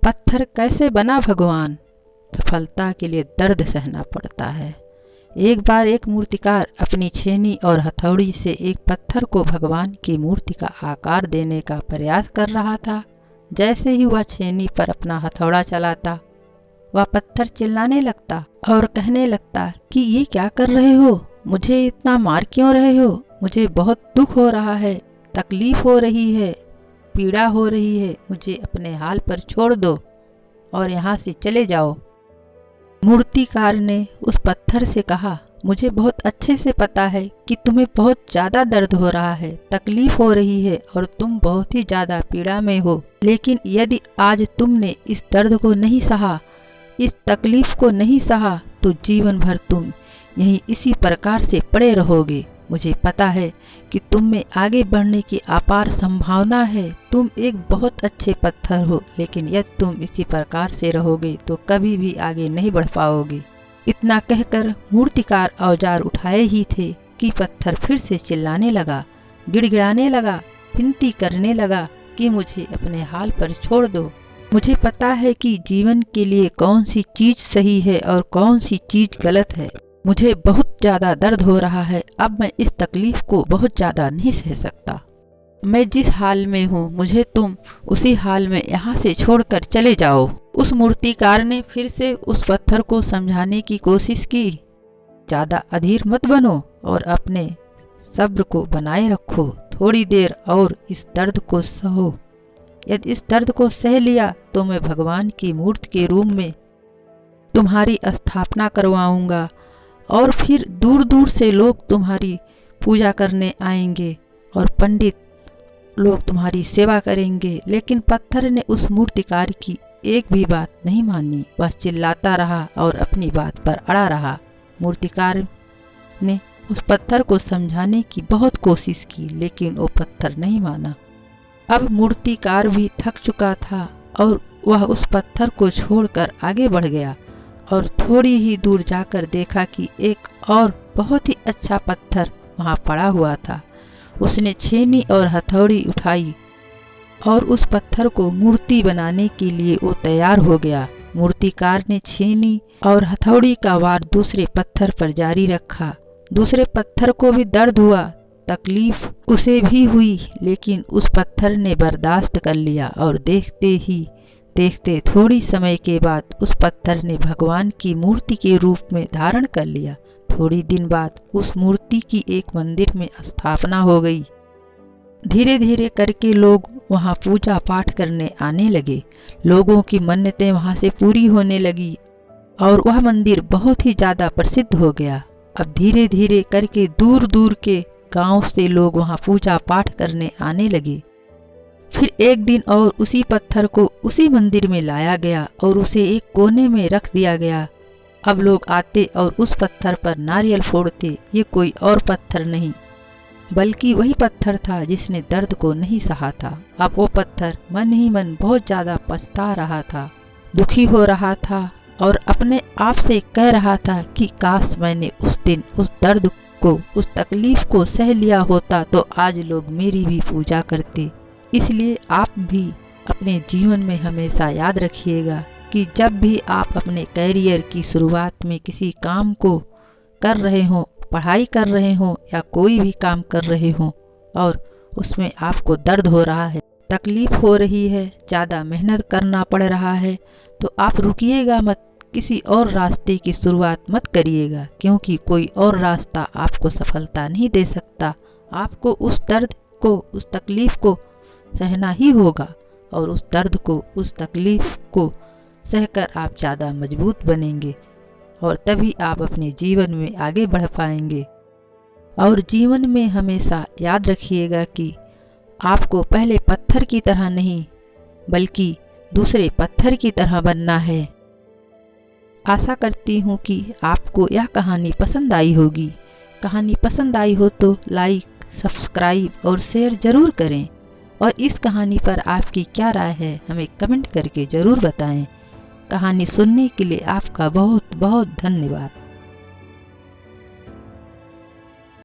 पत्थर कैसे बना भगवान? सफलता के लिए दर्द सहना पड़ता है। एक बार एक मूर्तिकार अपनी छेनी और हथौड़ी से एक पत्थर को भगवान की मूर्ति का आकार देने का प्रयास कर रहा था। जैसे ही वह छेनी पर अपना हथौड़ा चलाता, वह पत्थर चिल्लाने लगता और कहने लगता कि ये क्या कर रहे हो? मुझे इतना मार क्यों रहे हो? मुझे बहुत दुख हो रहा है, तकलीफ हो रही है, पीड़ा हो रही है। मुझे अपने हाल पर छोड़ दो और यहाँ से चले जाओ। मूर्तिकार ने उस पत्थर से कहा, मुझे बहुत अच्छे से पता है कि तुम्हें बहुत ज़्यादा दर्द हो रहा है, तकलीफ हो रही है और तुम बहुत ही ज़्यादा पीड़ा में हो। लेकिन यदि आज तुमने इस दर्द को नहीं सहा, इस तकलीफ को नहीं सहा, तो जीवन भर तुम यहीं इसी प्रकार से पड़े रहोगे। मुझे पता है कि तुम में आगे बढ़ने की अपार संभावना है। तुम एक बहुत अच्छे पत्थर हो, लेकिन यदि तुम इसी प्रकार से रहोगे तो कभी भी आगे नहीं बढ़ पाओगे। इतना कहकर मूर्तिकार औजार उठाए ही थे कि पत्थर फिर से चिल्लाने लगा, गिड़गिड़ाने लगा, विनती करने लगा कि मुझे अपने हाल पर छोड़ दो। मुझे पता है कि जीवन के लिए कौन सी चीज़ सही है और कौन सी चीज़ गलत है। मुझे बहुत ज़्यादा दर्द हो रहा है। अब मैं इस तकलीफ को बहुत ज़्यादा नहीं सह सकता। मैं जिस हाल में हूँ, मुझे तुम उसी हाल में यहाँ से छोड़कर चले जाओ। उस मूर्तिकार ने फिर से उस पत्थर को समझाने की कोशिश की। ज़्यादा अधीर मत बनो और अपने सब्र को बनाए रखो। थोड़ी देर और इस दर्द को सहो। यदि इस दर्द को सह लिया तो मैं भगवान की मूर्ति के रूप में तुम्हारी स्थापना करवाऊंगा और फिर दूर दूर से लोग तुम्हारी पूजा करने आएंगे और पंडित लोग तुम्हारी सेवा करेंगे। लेकिन पत्थर ने उस मूर्तिकार की एक भी बात नहीं मानी। वह चिल्लाता रहा और अपनी बात पर अड़ा रहा। मूर्तिकार ने उस पत्थर को समझाने की बहुत कोशिश की, लेकिन वो पत्थर नहीं माना। अब मूर्तिकार भी थक चुका था और वह उस पत्थर को छोड़कर आगे बढ़ गया और थोड़ी ही दूर जाकर देखा कि एक और बहुत ही अच्छा पत्थर वहाँ पड़ा हुआ था। उसने छेनी और हथौड़ी उठाई और उस पत्थर को मूर्ति बनाने के लिए वो तैयार हो गया। मूर्तिकार ने छेनी और हथौड़ी का वार दूसरे पत्थर पर जारी रखा। दूसरे पत्थर को भी दर्द हुआ, तकलीफ उसे भी हुई, लेकिन उस पत्थर ने बर्दाश्त कर लिया और देखते थोड़ी समय के बाद उस पत्थर ने भगवान की मूर्ति के रूप में धारण कर लिया। थोड़ी दिन बाद उस मूर्ति की एक मंदिर में स्थापना हो गई। धीरे धीरे करके लोग वहाँ पूजा पाठ करने आने लगे। लोगों की मन्नतें वहाँ से पूरी होने लगी और वह मंदिर बहुत ही ज़्यादा प्रसिद्ध हो गया। अब धीरे धीरे करके दूर दूर के गांव से लोग वहाँ पूजा पाठ करने आने लगे। फिर एक दिन और उसी पत्थर को उसी मंदिर में लाया गया और उसे एक कोने में रख दिया गया। अब लोग आते और उस पत्थर पर नारियल फोड़ते। ये कोई और पत्थर नहीं, बल्कि वही पत्थर था जिसने दर्द को नहीं सहा था। अब वो पत्थर मन ही मन बहुत ज़्यादा पछता रहा था, दुखी हो रहा था और अपने आप से कह रहा था कि काश मैंने उस दिन उस दर्द को, उस तकलीफ को सह लिया होता तो आज लोग मेरी भी पूजा करते। इसलिए आप भी अपने जीवन में हमेशा याद रखिएगा कि जब भी आप अपने कैरियर की शुरुआत में किसी काम को कर रहे हों, पढ़ाई कर रहे हों या कोई भी काम कर रहे हों और उसमें आपको दर्द हो रहा है, तकलीफ हो रही है, ज़्यादा मेहनत करना पड़ रहा है, तो आप रुकिएगा मत, किसी और रास्ते की शुरुआत मत करिएगा, क्योंकि कोई और रास्ता आपको सफलता नहीं दे सकता। आपको उस दर्द को, उस तकलीफ को सहना ही होगा और उस दर्द को, उस तकलीफ को सहकर आप ज़्यादा मजबूत बनेंगे और तभी आप अपने जीवन में आगे बढ़ पाएंगे। और जीवन में हमेशा याद रखिएगा कि आपको पहले पत्थर की तरह नहीं बल्कि दूसरे पत्थर की तरह बनना है। आशा करती हूँ कि आपको यह कहानी पसंद आई होगी। कहानी पसंद आई हो तो लाइक, सब्सक्राइब और शेयर ज़रूर करें और इस कहानी पर आपकी क्या राय है हमें कमेंट करके ज़रूर बताएं। कहानी सुनने के लिए आपका बहुत बहुत धन्यवाद।